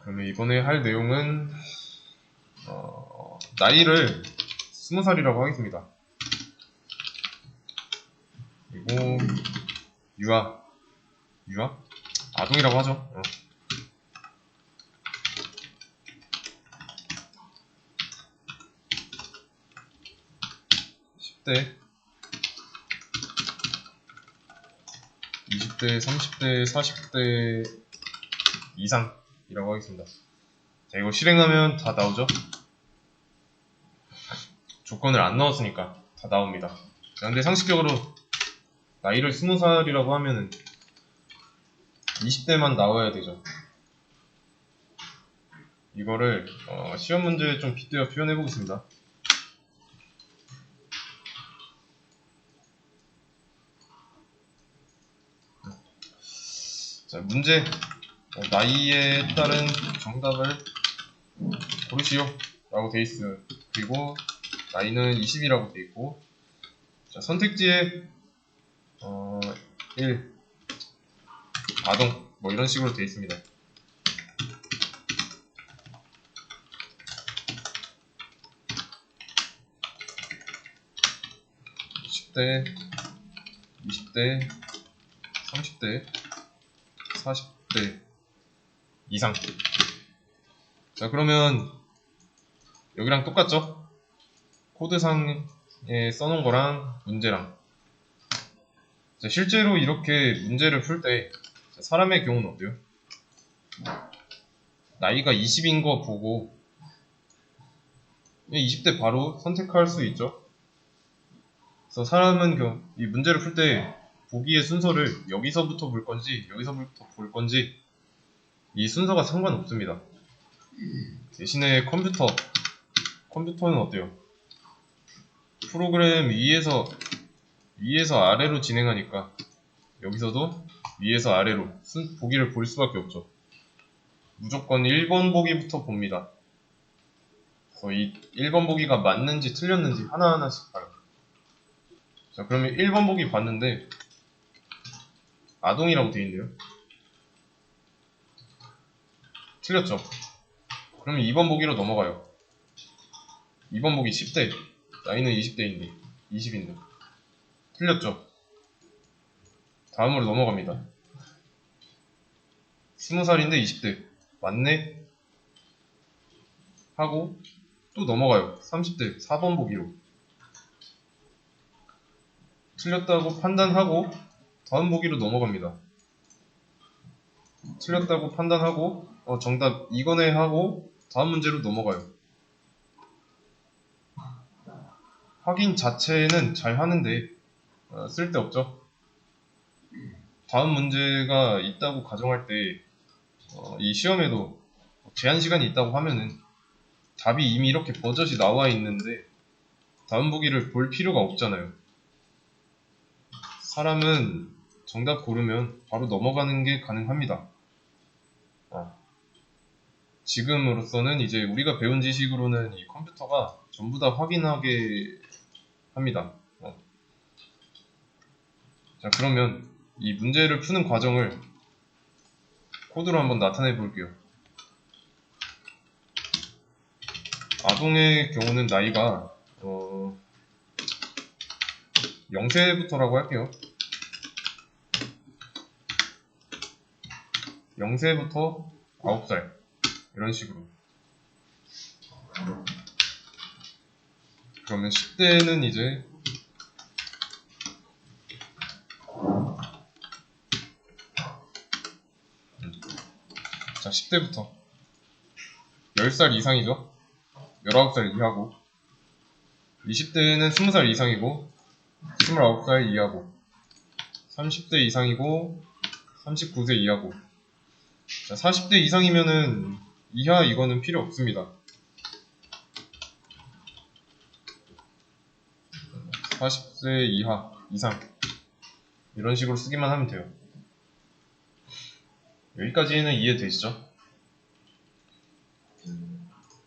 그러면 이번에 할 내용은 나이를 20살이라고 하겠습니다. 그리고 유아 아동이라고 하죠. 10대 20대 30대 40대 이상이라고 하겠습니다. 자, 이거 실행하면 다 나오죠? 조건을 안 넣었으니까 다 나옵니다. 자, 근데 상식적으로 나이를 20살이라고 하면은 20대만 나와야 되죠. 이거를 시험 문제에 좀 빗대어 표현해 보겠습니다. 자, 문제 나이에 따른 정답을 고르시오 라고 돼 있어요. 그리고 나이는 20이라고 돼 있고, 자, 선택지에 1 아동 뭐 이런 식으로 돼 있습니다. 10대 20대 30대 40대 이상. 자, 그러면 여기랑 똑같죠? 코드상에 써놓은 거랑 문제랑. 자, 실제로 이렇게 문제를 풀 때 사람의 경우는 어때요? 나이가 20인 거 보고 20대 바로 선택할 수 있죠? 그래서 사람은 이 문제를 풀 때 보기의 순서를 여기서부터 볼 건지 여기서부터 볼 건지 이 순서가 상관없습니다. 대신에 컴퓨터는 어때요? 프로그램 위에서 아래로 진행하니까 여기서도 위에서 아래로 보기를 볼 수밖에 없죠. 무조건 1번 보기부터 봅니다. 그래서 이 1번 보기가 맞는지 틀렸는지 하나하나씩 봐요. 자, 그러면 1번 보기 봤는데 아동이라고 되어 있네요. 틀렸죠? 그러면 2번 보기로 넘어가요. 2번 보기 10대, 나이는 20대인데 20인데 틀렸죠? 다음으로 넘어갑니다. 20살인데 20대 맞네? 하고 또 넘어가요. 30대 4번 보기로 틀렸다고 판단하고 다음 보기로 넘어갑니다. 틀렸다고 판단하고 정답 이거네 하고 다음 문제로 넘어가요. 확인 자체는 잘 하는데 쓸데없죠. 다음 문제가 있다고 가정할 때 이 시험에도 제한 시간이 있다고 하면은 답이 이미 이렇게 버젓이 나와 있는데 다음 보기를 볼 필요가 없잖아요. 사람은 정답 고르면 바로 넘어가는 게 가능합니다. 지금으로서는 이제 우리가 배운 지식으로는 이 컴퓨터가 전부 다 확인하게 합니다. 자, 그러면 이 문제를 푸는 과정을 코드로 한번 나타내 볼게요. 아동의 경우는 나이가 0세부터라고 할게요. 0세부터 9살 이런 식으로. 그러면 10대는 이제 자, 10대부터 10살 이상이죠. 19살 이하고 20대는 20살 이상이고 29살 이하고 30대 이상이고 39세 이하고. 자, 40대 이상이면은 이하 이거는 필요 없습니다. 40세 이상 이런 식으로 쓰기만 하면 돼요. 여기까지는 이해되시죠?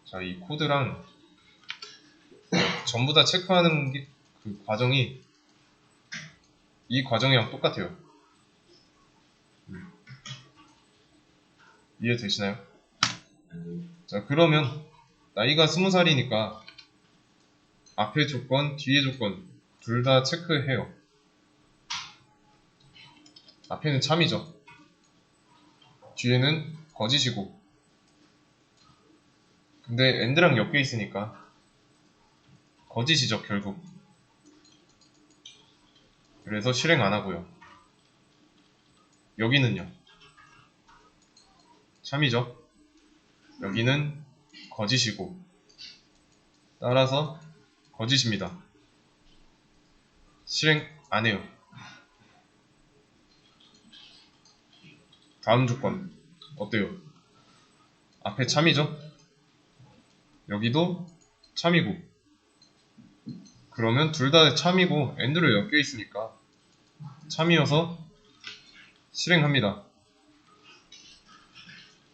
자, 이 코드랑 전부 다 체크하는 그 과정이 이 과정이랑 똑같아요. 이해되시나요? 자, 그러면 나이가 20살이니까 앞에 조건, 뒤에 조건 둘 다 체크해요. 앞에는 참이죠. 뒤에는 거짓이고. 근데 엔드랑 엮여 있으니까 거짓이죠, 결국. 그래서 실행 안 하고요. 여기는요, 참이죠. 여기는 거짓이고. 따라서 거짓입니다. 실행 안 해요. 다음 조건 어때요? 앞에 참이죠? 여기도 참이고. 그러면 둘 다 참이고 엔드로 엮여 있으니까 참이어서 실행합니다.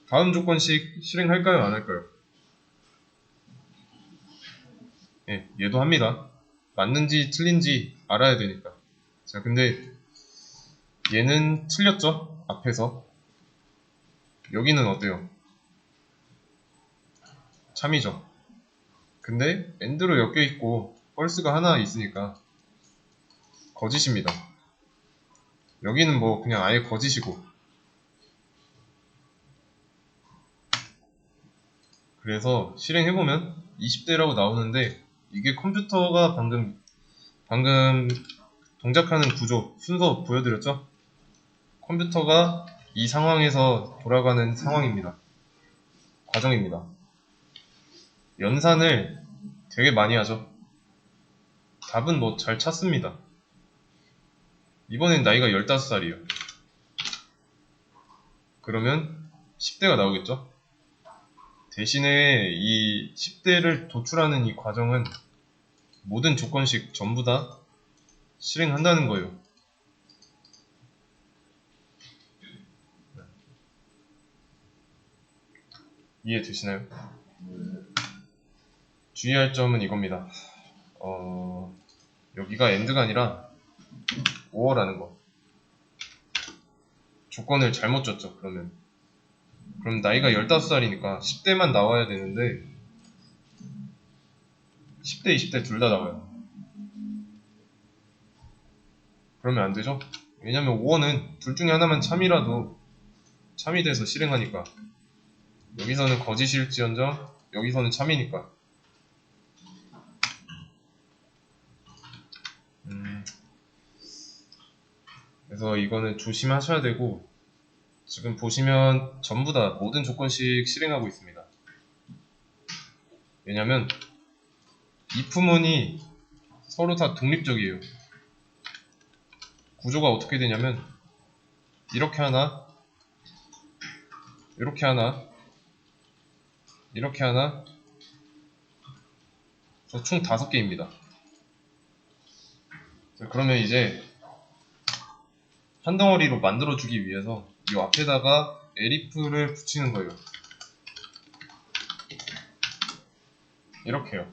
다음 조건씩 실행할까요? 안 할까요? 예, 얘도 합니다. 맞는지 틀린지 알아야 되니까. 자, 근데 얘는 틀렸죠? 앞에서. 여기는 어때요? 참이죠. 근데 엔드로 엮여 있고 펄스가 하나 있으니까 거짓입니다. 여기는 뭐 그냥 아예 거짓이고. 그래서 실행해보면 20대라고 나오는데 이게 컴퓨터가 방금 동작하는 구조, 순서 보여드렸죠? 컴퓨터가 이 상황에서 돌아가는 상황입니다. 과정입니다. 연산을 되게 많이 하죠. 답은 뭐 잘 찾습니다. 이번엔 나이가 15살이에요. 그러면 10대가 나오겠죠? 대신에 이 10대를 도출하는 이 과정은 모든 조건식 전부 다 실행한다는 거예요. 이해되시나요? 주의할 점은 이겁니다. 여기가 엔드가 아니라 5어라는 거. 조건을 잘못 줬죠, 그러면. 그럼 나이가 15살이니까 10대만 나와야 되는데 10대, 20대 둘 다 나와요. 그러면 안 되죠? 왜냐면 5어는 둘 중에 하나만 참이라도 참이 돼서 실행하니까. 여기서는 거짓일지언정 여기서는 참이니까. 그래서 이거는 조심하셔야 되고, 지금 보시면 전부 다 모든 조건씩 실행하고 있습니다. 왜냐면 if문이 서로 다 독립적이에요. 구조가 어떻게 되냐면 이렇게 하나, 이렇게 하나, 이렇게 하나, 그래서 총 5개입니다. 그러면 이제 한 덩어리로 만들어주기 위해서 이 앞에다가 elif를 붙이는 거예요. 이렇게요.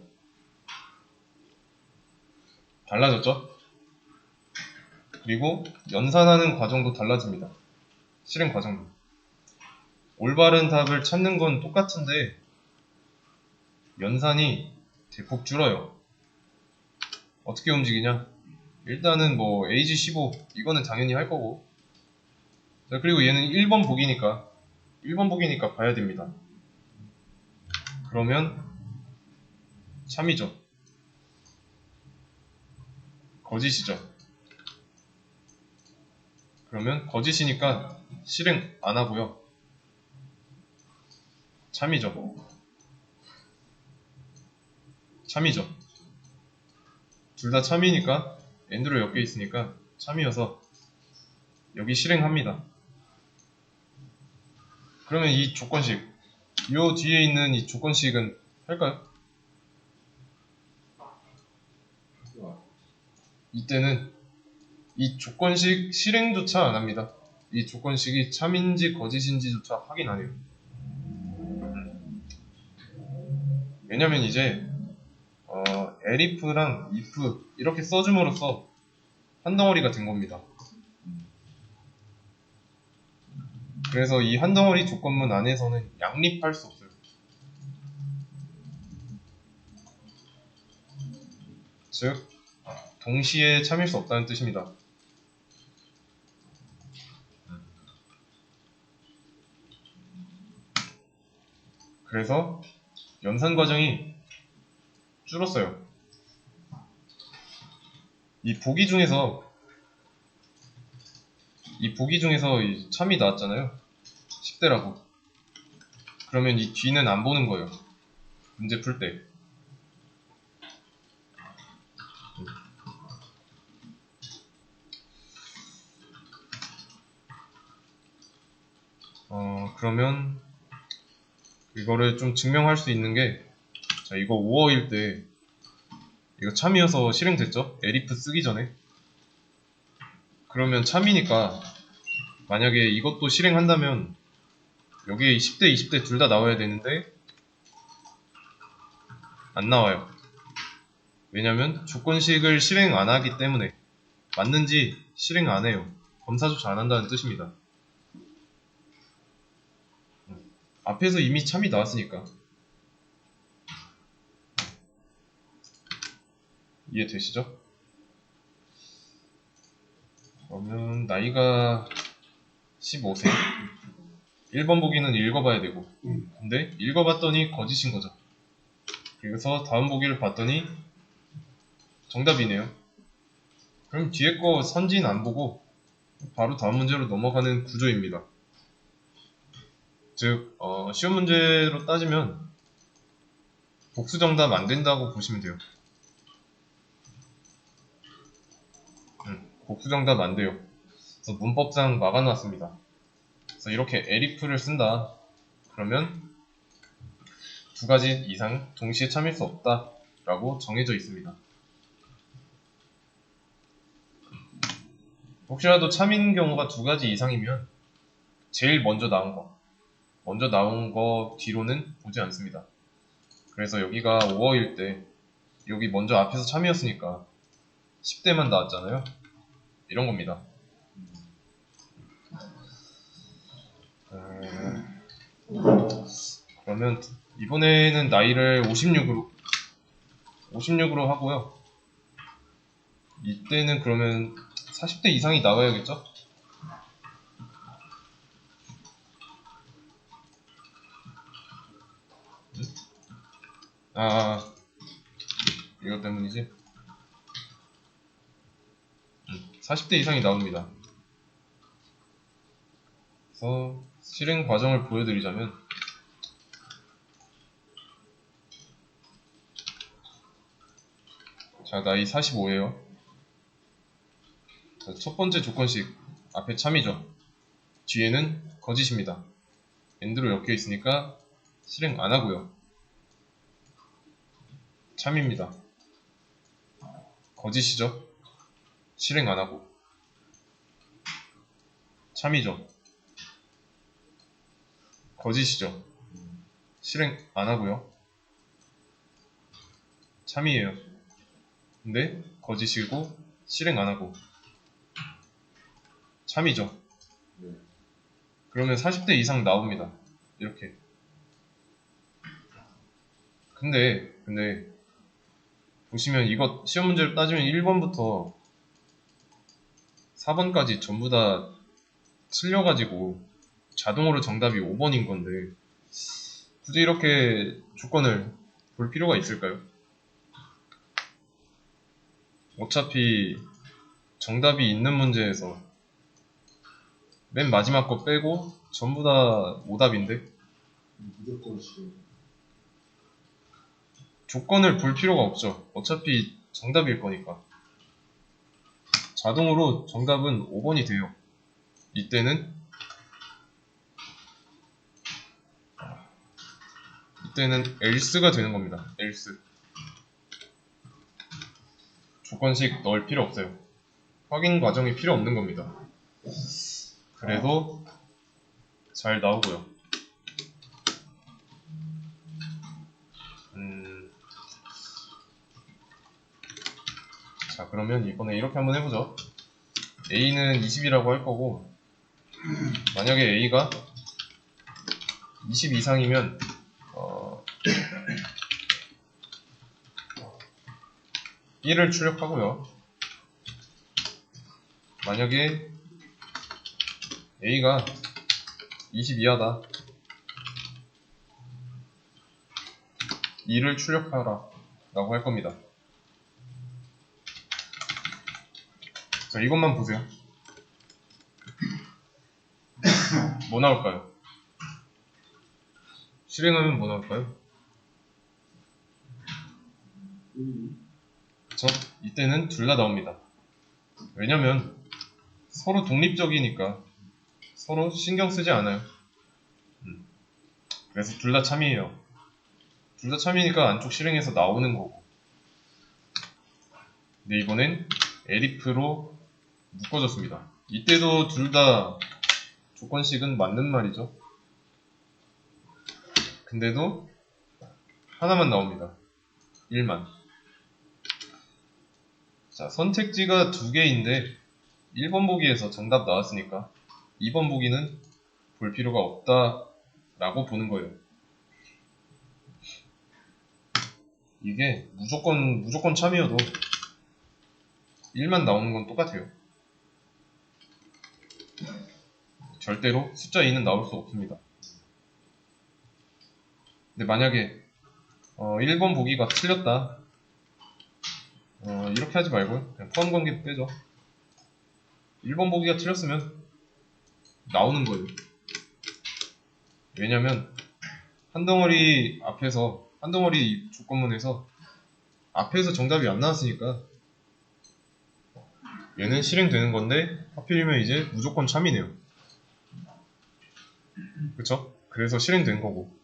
달라졌죠? 그리고 연산하는 과정도 달라집니다. 실행 과정도. 올바른 답을 찾는 건 똑같은데 연산이 대폭 줄어요. 어떻게 움직이냐? 일단은 뭐 age 15 이거는 당연히 할 거고. 자, 그리고 얘는 1번 보기니까 봐야 됩니다. 그러면 참이죠. 거짓이죠. 그러면 거짓이니까 실행 안 하고요. 참이죠. 참이죠. 둘 다 참이니까 엔드로 엮여 있으니까 참이어서 여기 실행합니다. 그러면 이 조건식, 요 뒤에 있는 이 조건식은 할까요? 이때는 이 조건식 실행조차 안 합니다. 이 조건식이 참인지 거짓인지조차 확인 안 해요. 왜냐면 이제 elif랑 if 이렇게 써줌으로써 한 덩어리가 된 겁니다. 그래서 이 한 덩어리 조건문 안에서는 양립할 수 없어요. 즉 동시에 참일 수 없다는 뜻입니다. 그래서 연산 과정이 줄었어요. 이 보기 중에서 이 참이 나왔잖아요. 10대라고. 그러면 이 뒤는 안 보는 거예요. 문제 풀 때. 그러면 이거를 좀 증명할 수 있는 게, 자, 이거 5어일 때 이거 참이어서 실행됐죠? 에리프 쓰기 전에. 그러면 참이니까 만약에 이것도 실행한다면 여기에 10대, 20대 둘 다 나와야 되는데 안 나와요. 왜냐면 조건식을 실행 안 하기 때문에. 맞는지 실행 안 해요. 검사조차 안 한다는 뜻입니다. 앞에서 이미 참이 나왔으니까. 이해되시죠? 그러면 나이가 15세. 1번 보기는 읽어봐야 되고, 근데 읽어봤더니 거짓인 거죠. 그래서 다음 보기를 봤더니 정답이네요. 그럼 뒤에 거 선진 안 보고 바로 다음 문제로 넘어가는 구조입니다. 즉 시험 문제로 따지면 복수 정답 안 된다고 보시면 돼요. 복수 정답 안 돼요. 그래서 문법상 막아놨습니다. 그래서 이렇게 에리프를 쓴다. 그러면 두 가지 이상 동시에 참일 수 없다 라고 정해져 있습니다. 혹시라도 참인 경우가 두 가지 이상이면 제일 먼저 나온 거 뒤로는 보지 않습니다. 그래서 여기가 5어일 때 여기 먼저 앞에서 참이었으니까 10대만 나왔잖아요. 이런 겁니다. 그러면 이번에는 나이를 56으로 하고요. 이때는 그러면 40대 이상이 나와야겠죠? 이것 때문이지? 40대 이상이 나옵니다. 그래서 실행 과정을 보여드리자면, 자, 나이 45예요. 첫 번째 조건식 앞에 참이죠. 뒤에는 거짓입니다. 엔드로 엮여 있으니까 실행 안 하고요. 참입니다. 거짓이죠. 실행 안 하고. 참이죠. 거짓이죠. 실행 안 하고요. 참이에요. 근데 거짓이고 실행 안 하고. 참이죠. 그러면 40대 이상 나옵니다. 이렇게. 근데 보시면 이거 시험 문제를 따지면 1번부터 4번까지 전부 다 틀려가지고 자동으로 정답이 5번인 건데 굳이 이렇게 조건을 볼 필요가 있을까요? 어차피 정답이 있는 문제에서 맨 마지막 거 빼고 전부 다 오답인데 무조건 시 조건을 볼 필요가 없죠. 어차피 정답일 거니까. 자동으로 정답은 5번이 돼요. 이때는 else가 되는 겁니다. else. 조건식 넣을 필요 없어요. 확인 과정이 필요 없는 겁니다. 그래도 잘 나오고요. 자, 그러면 이번에 이렇게 한번 해보죠. A는 20이라고 할 거고, 만약에 A가 20 이상이면 1을 출력하고요. 만약에 A가 20 이하다. 2를 출력하라 라고 할 겁니다. 자, 이것만 보세요. 뭐 나올까요? 실행하면 뭐 나올까요? 그쵸? 이때는 둘 다 나옵니다. 왜냐면 서로 독립적이니까 서로 신경 쓰지 않아요. 그래서 둘 다 참이에요. 둘 다 참이니까 안쪽 실행해서 나오는 거고. 근데 이번엔 elif로 묶어줬습니다. 이때도 둘 다 조건식은 맞는 말이죠. 근데도 하나만 나옵니다. 1만. 자, 선택지가 두 개인데 1번 보기에서 정답 나왔으니까 2번 보기는 볼 필요가 없다 라고 보는 거예요. 이게 무조건 참이어도 1만 나오는 건 똑같아요. 절대로 숫자 2는 나올 수 없습니다. 근데 만약에 1번 보기가 틀렸다. 이렇게 하지 말고요. 그냥 포함관계 빼죠. 1번 보기가 틀렸으면 나오는 거예요. 왜냐면 한 덩어리 조건문에서 앞에서 정답이 안 나왔으니까 얘는 실행되는 건데 하필이면 이제 무조건 참이네요. 그쵸? 그래서 실행된 거고.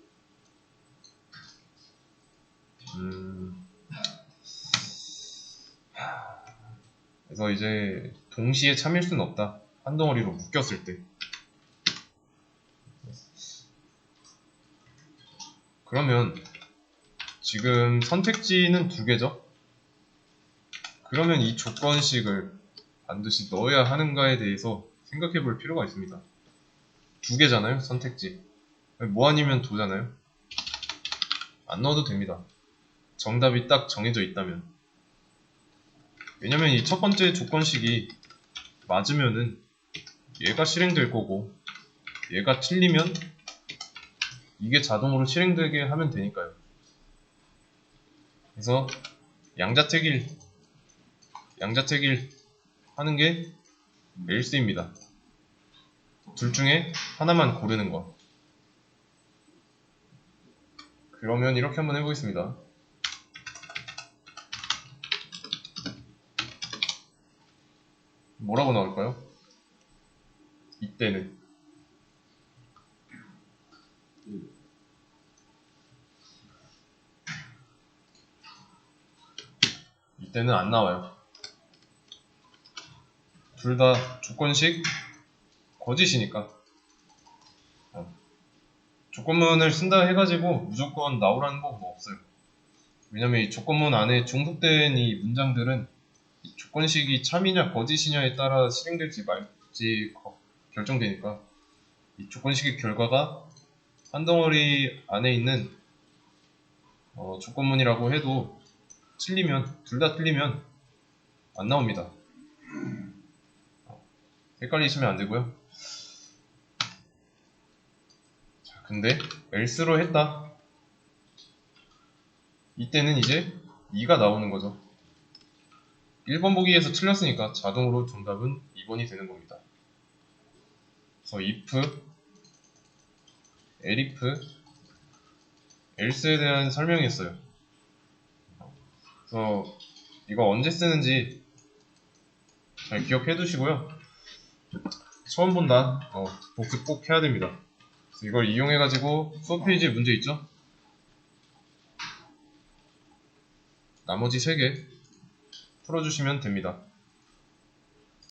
그래서 이제 동시에 참일 수는 없다. 한 덩어리로 묶였을 때. 그러면 지금 선택지는 두 개죠? 그러면 이 조건식을 반드시 넣어야 하는가에 대해서 생각해 볼 필요가 있습니다. 두 개잖아요, 선택지. 뭐 아니면 도잖아요? 안 넣어도 됩니다. 정답이 딱 정해져 있다면. 왜냐면 이 첫 번째 조건식이 맞으면은 얘가 실행될 거고 얘가 틀리면 이게 자동으로 실행되게 하면 되니까요. 그래서 양자택일 하는 게 일스입니다. 둘 중에 하나만 고르는 거. 그러면 이렇게 한번 해보겠습니다. 뭐라고 나올까요? 이때는 안 나와요. 둘 다 조건식 거짓이니까. 조건문을 쓴다 해가지고 무조건 나오라는 거 뭐 없어요. 왜냐면 이 조건문 안에 중복된 이 문장들은 이 조건식이 참이냐 거짓이냐에 따라 실행될지 말지 결정되니까 이 조건식의 결과가 한 덩어리 안에 있는 조건문이라고 해도 둘 다 틀리면 안 나옵니다. 헷갈리시면 안 되고요. 자, 근데 else로 했다. 이때는 이제 2가 나오는 거죠. 1번 보기에서 틀렸으니까 자동으로 정답은 2번이 되는 겁니다. 그래서 if, elif, else에 대한 설명이었어요. 그래서 이거 언제 쓰는지 잘 기억해 두시고요. 처음 본다. 복습 꼭 해야 됩니다. 그래서 이걸 이용해가지고 수업 페이지에 문제 있죠? 나머지 3개 풀어주시면 됩니다.